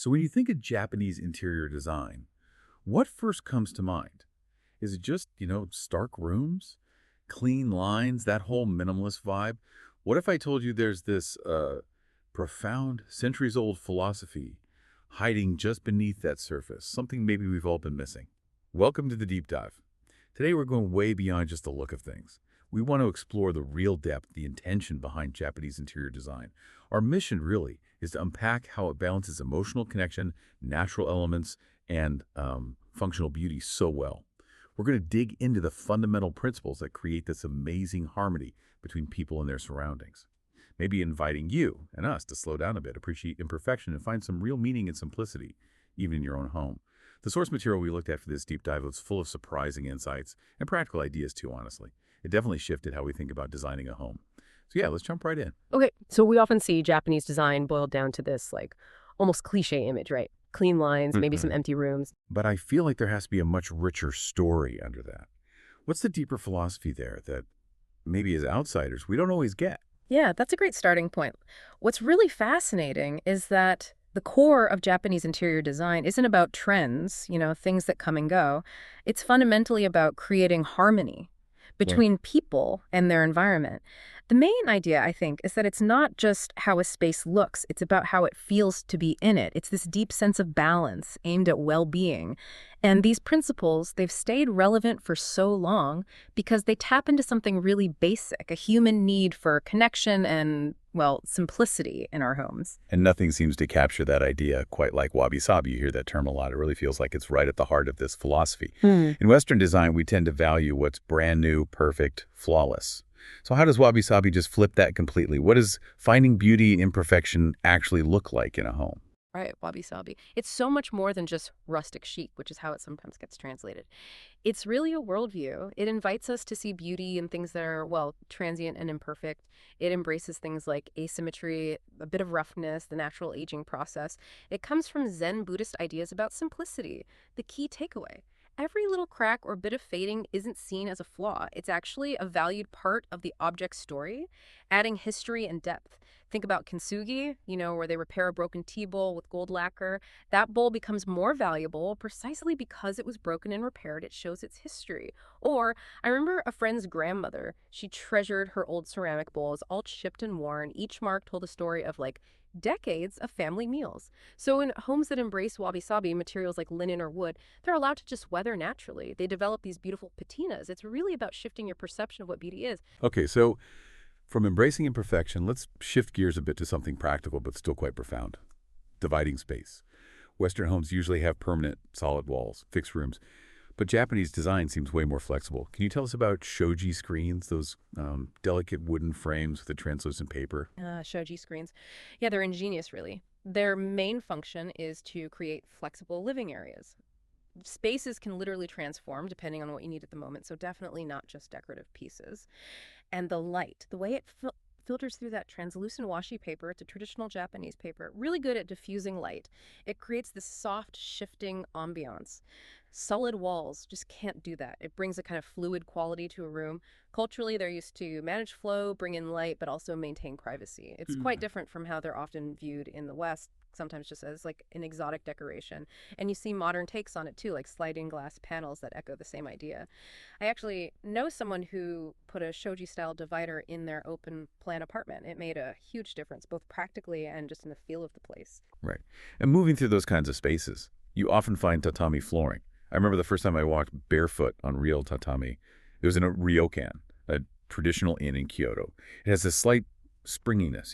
So when you think of Japanese interior design, what first comes to mind? Is it just, stark rooms, clean lines, that whole minimalist vibe? What if I told you there's this profound, centuries-old philosophy hiding just beneath that surface, something maybe we've all been missing? Welcome to the Deep Dive. Today we're going way beyond just the look of things. We want to explore the real depth, the intention behind Japanese interior design. Our mission, really, is to unpack how it balances emotional connection, natural elements, and functional beauty so well. We're going to dig into the fundamental principles that create this amazing harmony between people and their surroundings. Maybe inviting you and us to slow down a bit, appreciate imperfection, and find some real meaning and simplicity, even in your own home. The source material we looked at for this deep dive was full of surprising insights and practical ideas too, honestly. It definitely shifted how we think about designing a home. So yeah, let's jump right in. Okay, so we often see Japanese design boiled down to this, almost cliche image, right? Clean lines, maybe some empty rooms. But I feel like there has to be a much richer story under that. What's the deeper philosophy there that maybe as outsiders we don't always get? Yeah, that's a great starting point. What's really fascinating is that the core of Japanese interior design isn't about trends, things that come and go. It's fundamentally about creating harmony between people and their environment. The main idea, I think, is that it's not just how a space looks, it's about how it feels to be in it. It's this deep sense of balance aimed at well-being. And these principles, they've stayed relevant for so long because they tap into something really basic, a human need for connection and, simplicity in our homes. And nothing seems to capture that idea quite like wabi-sabi. You hear that term a lot. It really feels like it's right at the heart of this philosophy. In Western design, we tend to value what's brand new, perfect, flawless. So how does wabi-sabi just flip that completely? What does finding beauty in imperfection actually look like in a home? Right, wabi-sabi. It's so much more than just rustic chic, which is how it sometimes gets translated. It's really a worldview. It invites us to see beauty in things that are, transient and imperfect. It embraces things like asymmetry, a bit of roughness, the natural aging process. It comes from Zen Buddhist ideas about simplicity, the key takeaway. Every little crack or bit of fading isn't seen as a flaw. It's actually a valued part of the object's story, adding history and depth. Think about kintsugi, where they repair a broken tea bowl with gold lacquer. That bowl becomes more valuable precisely because it was broken and repaired. It shows its history. Or I remember a friend's grandmother. She treasured her old ceramic bowls, all chipped and worn. Each mark told a story of decades of family meals. So in homes that embrace wabi-sabi, materials like linen or wood, they're allowed to just weather naturally. They develop these beautiful patinas. It's really about shifting your perception of what beauty is. Okay, so from embracing imperfection, let's shift gears a bit to something practical but still quite profound. Dividing space. Western homes usually have permanent, solid walls, fixed rooms, but Japanese design seems way more flexible. Can you tell us about shoji screens, those delicate wooden frames with the translucent paper? Shoji screens. Yeah, they're ingenious, really. Their main function is to create flexible living areas. Spaces can literally transform depending on what you need at the moment, so definitely not just decorative pieces. And the light, the way it filters through that translucent washi paper, it's a traditional Japanese paper, really good at diffusing light. It creates this soft, shifting ambiance. Solid walls just can't do that. It brings a kind of fluid quality to a room. Culturally, they're used to manage flow, bring in light, but also maintain privacy. It's quite different from how they're often viewed in the West, sometimes just as an exotic decoration. And you see modern takes on it too, like sliding glass panels that echo the same idea. I actually know someone who put a shoji-style divider in their open plan apartment. It made a huge difference, both practically and just in the feel of the place. Right. And moving through those kinds of spaces, you often find tatami flooring. I remember the first time I walked barefoot on real tatami. It was in a ryokan, a traditional inn in Kyoto. It has this slight springiness,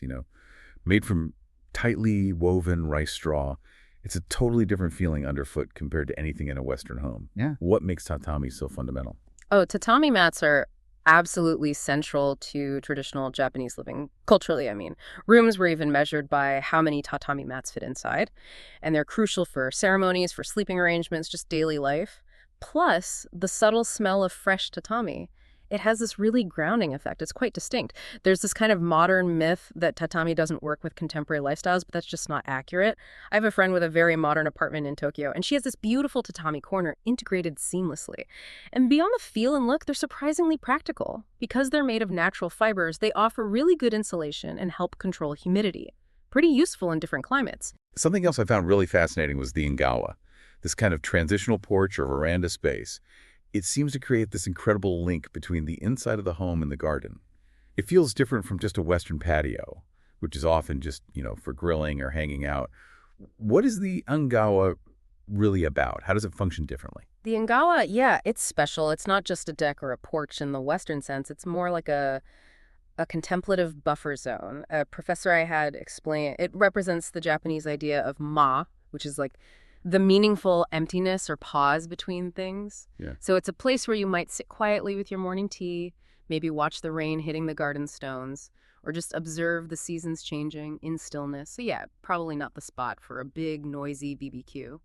made from tightly woven rice straw. It's a totally different feeling underfoot compared to anything in a Western home. Yeah. What makes tatami so fundamental? Oh, tatami mats are absolutely central to traditional Japanese living, culturally, I mean. Rooms were even measured by how many tatami mats fit inside, and they're crucial for ceremonies, for sleeping arrangements, just daily life. Plus, the subtle smell of fresh tatami. It has this really grounding effect. It's quite distinct. There's this kind of modern myth that tatami doesn't work with contemporary lifestyles, but that's just not accurate. I have a friend with a very modern apartment in Tokyo, and she has this beautiful tatami corner integrated seamlessly. And beyond the feel and look, they're surprisingly practical. Because they're made of natural fibers, they offer really good insulation and help control humidity. pretty useful in different climates. Something else I found really fascinating was the Ngawa, this kind of transitional porch or veranda space. It seems to create this incredible link between the inside of the home and the garden. It feels different from just a Western patio, which is often just, for grilling or hanging out. What is the Ngawa really about? How does it function differently? The Ngawa, yeah, it's special. It's not just a deck or a porch in the Western sense. It's more like a contemplative buffer zone. A professor I had explain it represents the Japanese idea of ma, which is like the meaningful emptiness or pause between things. Yeah. So it's a place where you might sit quietly with your morning tea, maybe watch the rain hitting the garden stones, or just observe the seasons changing in stillness. So yeah, probably not the spot for a big, noisy BBQ.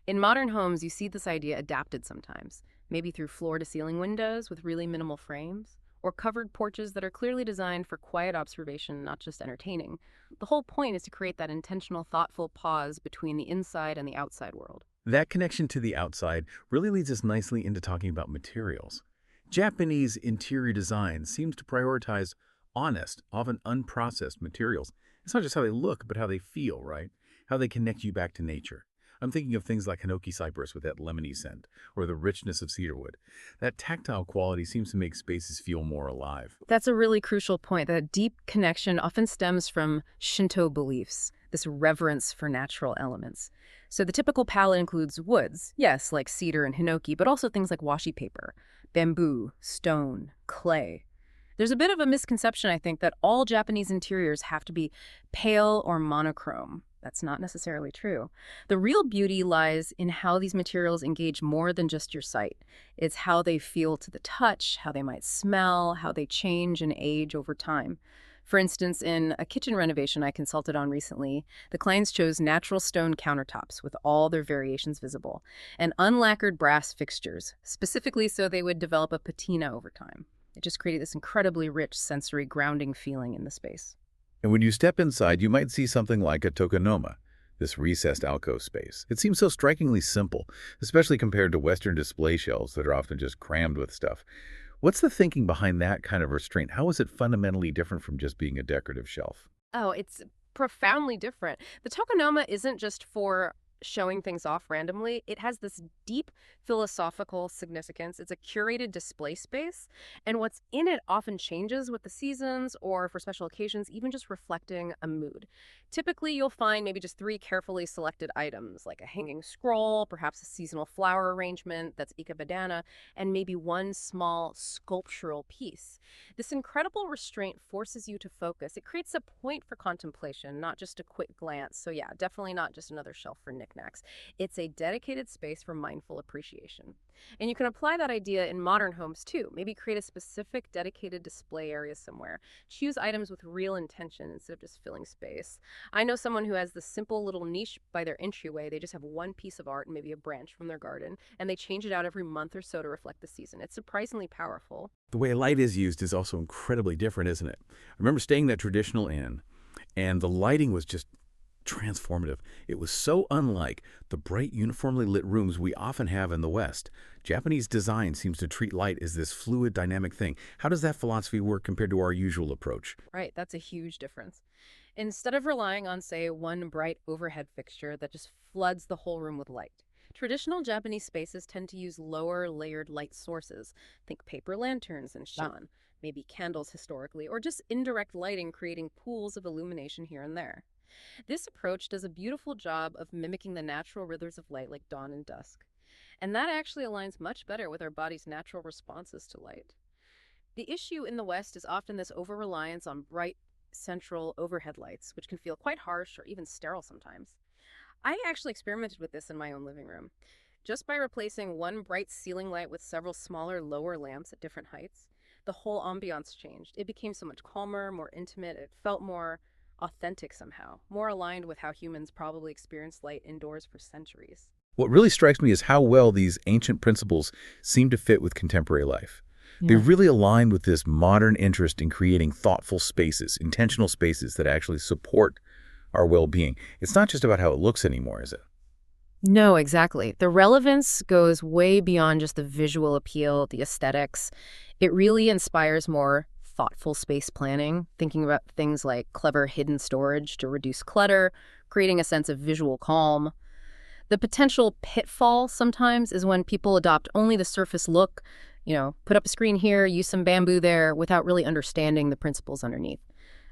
In modern homes, you see this idea adapted sometimes, maybe through floor-to-ceiling windows with really minimal frames, or covered porches that are clearly designed for quiet observation, not just entertaining. The whole point is to create that intentional, thoughtful pause between the inside and the outside world. That connection to the outside really leads us nicely into talking about materials. Japanese interior design seems to prioritize honest, often unprocessed materials. It's not just how they look, but how they feel, right? How they connect you back to nature. I'm thinking of things like Hinoki cypress with that lemony scent, or the richness of cedarwood. That tactile quality seems to make spaces feel more alive. That's a really crucial point. That deep connection often stems from Shinto beliefs, this reverence for natural elements. So the typical palette includes woods, yes, like cedar and hinoki, but also things like washi paper, bamboo, stone, clay. There's a bit of a misconception, I think, that all Japanese interiors have to be pale or monochrome. That's not necessarily true. The real beauty lies in how these materials engage more than just your sight. It's how they feel to the touch, how they might smell, how they change and age over time. For instance, in a kitchen renovation I consulted on recently, the clients chose natural stone countertops with all their variations visible, and unlacquered brass fixtures, specifically so they would develop a patina over time. It just created this incredibly rich sensory grounding feeling in the space. And when you step inside, you might see something like a tokonoma, this recessed alcove space. It seems so strikingly simple, especially compared to Western display shelves that are often just crammed with stuff. What's the thinking behind that kind of restraint? How is it fundamentally different from just being a decorative shelf? Oh, it's profoundly different. The tokonoma isn't just for showing things off randomly. It has this deep philosophical significance. It's a curated display space, and what's in it often changes with the seasons or for special occasions, even just reflecting a mood. Typically, you'll find maybe just 3 carefully selected items, like a hanging scroll, perhaps a seasonal flower arrangement that's ikebadana, and maybe one small sculptural piece. This incredible restraint forces you to focus. It creates a point for contemplation, not just a quick glance. So yeah, definitely not just another shelf for knickknacks. It's a dedicated space for mindful appreciation. And you can apply that idea in modern homes too. Maybe create a specific dedicated display area somewhere. Choose items with real intention instead of just filling space. I know someone who has this simple little niche by their entryway. They just have one piece of art and maybe a branch from their garden, and they change it out every month or so to reflect the season. It's surprisingly powerful. The way light is used is also incredibly different, isn't it? I remember staying in that traditional inn, and the lighting was just transformative. It was so unlike the bright, uniformly lit rooms we often have in the West. Japanese design seems to treat light as this fluid, dynamic thing. How does that philosophy work compared to our usual approach? Right, that's a huge difference. Instead of relying on, say, one bright overhead fixture that just floods the whole room with light, traditional Japanese spaces tend to use lower layered light sources. Think paper lanterns and shan, maybe candles historically, or just indirect lighting creating pools of illumination here and there. This approach does a beautiful job of mimicking the natural rhythms of light like dawn and dusk. And that actually aligns much better with our body's natural responses to light. The issue in the West is often this over-reliance on bright, central overhead lights, which can feel quite harsh or even sterile sometimes. I actually experimented with this in my own living room. Just by replacing one bright ceiling light with several smaller, lower lamps at different heights, the whole ambiance changed. It became so much calmer, more intimate. It felt more authentic somehow, more aligned with how humans probably experienced light indoors for centuries. What really strikes me is how well these ancient principles seem to fit with contemporary life. They Yeah. really align with this modern interest in creating thoughtful spaces, intentional spaces that actually support our well-being. It's not just about how it looks anymore, is it? No, exactly. The relevance goes way beyond just the visual appeal, the aesthetics. It really inspires more thoughtful space planning, thinking about things like clever hidden storage to reduce clutter, creating a sense of visual calm. The potential pitfall sometimes is when people adopt only the surface look, put up a screen here, use some bamboo there, without really understanding the principles underneath.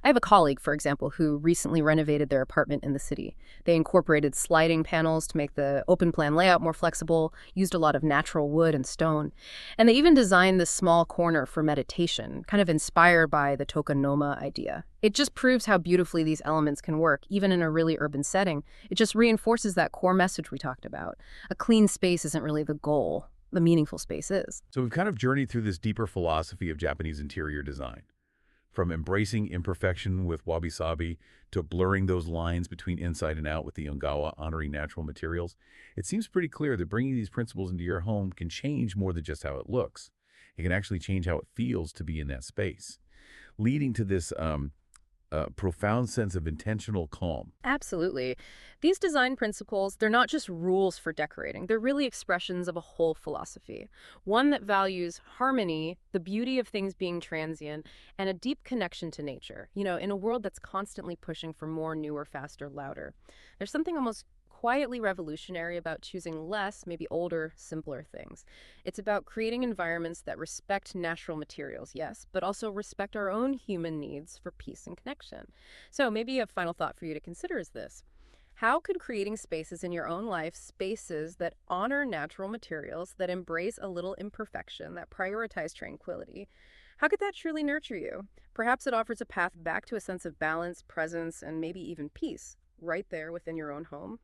I have a colleague, for example, who recently renovated their apartment in the city. They incorporated sliding panels to make the open plan layout more flexible, used a lot of natural wood and stone, and they even designed this small corner for meditation, kind of inspired by the tokonoma idea. It just proves how beautifully these elements can work, even in a really urban setting. It just reinforces that core message we talked about. A clean space isn't really the goal. The meaningful space is. So we've kind of journeyed through this deeper philosophy of Japanese interior design. From embracing imperfection with wabi-sabi to blurring those lines between inside and out with the Yongawa, honoring natural materials, it seems pretty clear that bringing these principles into your home can change more than just how it looks. It can actually change how it feels to be in that space, leading to this profound sense of intentional calm. Absolutely. These design principles, they're not just rules for decorating. They're really expressions of a whole philosophy. One that values harmony, the beauty of things being transient, and a deep connection to nature. In a world that's constantly pushing for more, newer, faster, louder. There's something almost quietly revolutionary about choosing less, maybe older, simpler things. It's about creating environments that respect natural materials, yes, but also respect our own human needs for peace and connection. So maybe a final thought for you to consider is this. How could creating spaces in your own life, spaces that honor natural materials, that embrace a little imperfection, that prioritize tranquility, how could that truly nurture you? Perhaps it offers a path back to a sense of balance, presence, and maybe even peace right there within your own home.